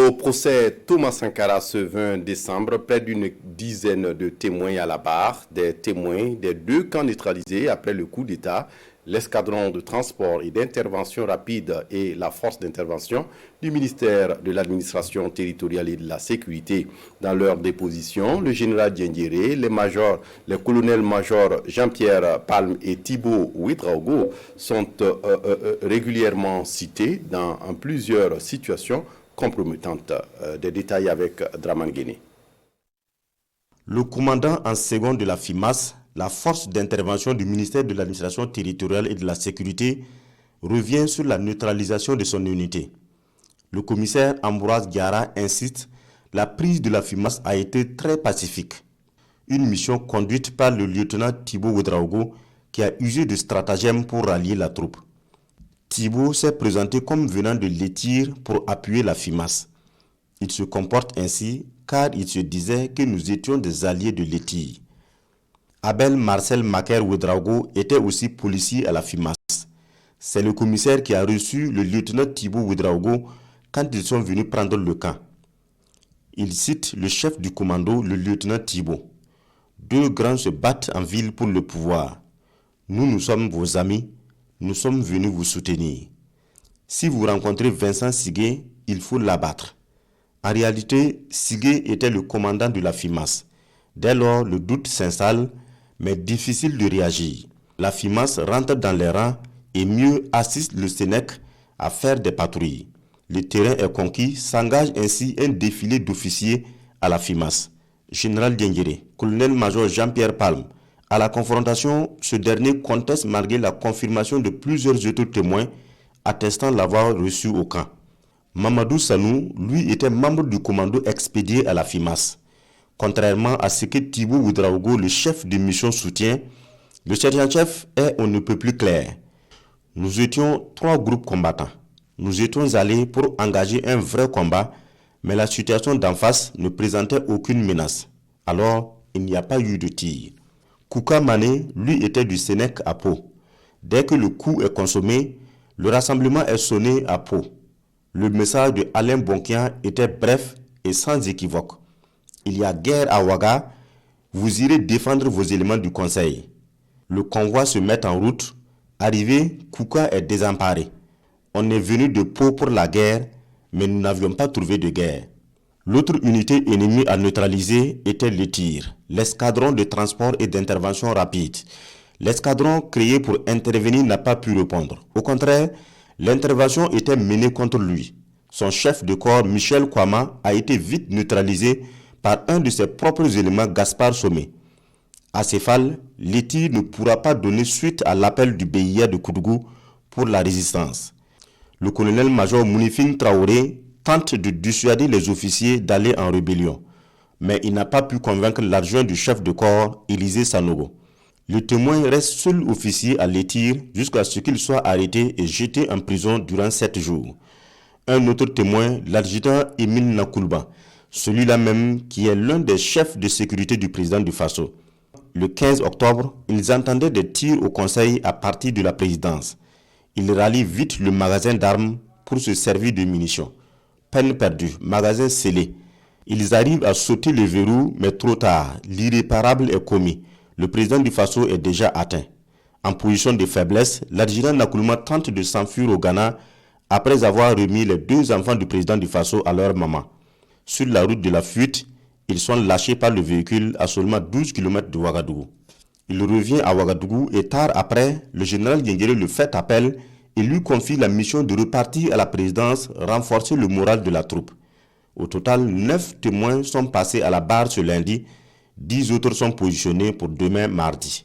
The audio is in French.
Au procès Thomas Sankara ce 20 décembre, près d'une dizaine de témoins à la barre, des témoins des deux camps neutralisés après le coup d'État, l'escadron de transport et d'intervention rapide et la force d'intervention du ministère de l'administration territoriale et de la sécurité. Dans leur déposition, le général Diendéré, les colonels-majors Jean-Pierre Palme et Thibault Ouedraogo sont régulièrement cités dans plusieurs situations compromettantes. Des détails avec Draman Guéné. Le commandant en second de la FIMAS, la force d'intervention du ministère de l'administration territoriale et de la sécurité, revient sur la neutralisation de son unité. Le commissaire Ambroise Diarra insiste, la prise de la FIMAS a été très pacifique. Une mission conduite par le lieutenant Thibault Ouedraogo qui a usé de stratagèmes pour rallier la troupe. Thibault s'est présenté comme venant de l'Étire pour appuyer la FIMAS. Il se comporte ainsi car il se disait que nous étions des alliés de l'Étire. Abel Marcel Macaire Ouedraogo était aussi policier à la FIMAS. C'est le commissaire qui a reçu le lieutenant Thibault Ouedraogo quand ils sont venus prendre le camp. Il cite le chef du commando, le lieutenant Thibault. Deux grands se battent en ville pour le pouvoir. Nous sommes vos amis. Nous sommes venus vous soutenir. Si vous rencontrez Vincent Sigué, il faut l'abattre. En réalité, Sigué était le commandant de la FIMAS. Dès lors, le doute s'installe, mais difficile de réagir. La FIMAS rentre dans les rangs et mieux assiste le Sénèque à faire des patrouilles. Le terrain est conquis, s'engage ainsi un défilé d'officiers à la FIMAS. Général Diendéré, colonel-major Jean-Pierre Palme. À la confrontation, ce dernier conteste malgré la confirmation de plusieurs autres témoins attestant l'avoir reçu au camp. Mamadou Sanou, lui, était membre du commando expédié à la FIMAS. Contrairement à ce que Thibault Ouedraogo, le chef de mission, soutient, le sergent-chef est on ne peut plus clair. Nous étions 3 groupes combattants. Nous étions allés pour engager un vrai combat, mais la situation d'en face ne présentait aucune menace. Alors, il n'y a pas eu de tir. Kouka Mané, lui, était du Sénèque à Pau. Dès que le coup est consommé, le rassemblement est sonné à Pau. Le message de Alain Bonkian était bref et sans équivoque. Il y a guerre à Ouaga, vous irez défendre vos éléments du conseil. Le convoi se met en route. Arrivé, Kouka est désemparé. On est venu de Pau pour la guerre, mais nous n'avions pas trouvé de guerre. L'autre unité ennemie à neutraliser était l'Étire, l'escadron de transport et d'intervention rapide. L'escadron créé pour intervenir n'a pas pu répondre. Au contraire, l'intervention était menée contre lui. Son chef de corps, Michel Kouama, a été vite neutralisé par un de ses propres éléments, Gaspard Sommet. À Céphale, l'Étire ne pourra pas donner suite à l'appel du BIA de Koudougou pour la résistance. Le colonel-major Mounifine Traoré tente de dissuader les officiers d'aller en rébellion, mais il n'a pas pu convaincre l'adjoint du chef de corps, Élisée Sanogo. Le témoin reste seul officier à l'Étire jusqu'à ce qu'il soit arrêté et jeté en prison durant 7 jours. Un autre témoin, l'adjudant Émile Nakoulba, celui-là même qui est l'un des chefs de sécurité du président du Faso. Le 15 octobre, ils entendaient des tirs au conseil à partir de la présidence. Ils rallient vite le magasin d'armes pour se servir de munitions. Peine perdue, magasin scellé. Ils arrivent à sauter le verrou, mais trop tard. L'irréparable est commis. Le président du Faso est déjà atteint. En position de faiblesse, l'adjudant Nakoulma tente de s'enfuir au Ghana après avoir remis les 2 enfants du président du Faso à leur maman. Sur la route de la fuite, ils sont lâchés par le véhicule à seulement 12 km de Ouagadougou. Il revient à Ouagadougou et tard après, le général Diendéré le fait appel et lui confie la mission de repartir à la présidence, renforcer le moral de la troupe. Au total, 9 témoins sont passés à la barre ce lundi, 10 autres sont positionnés pour demain mardi.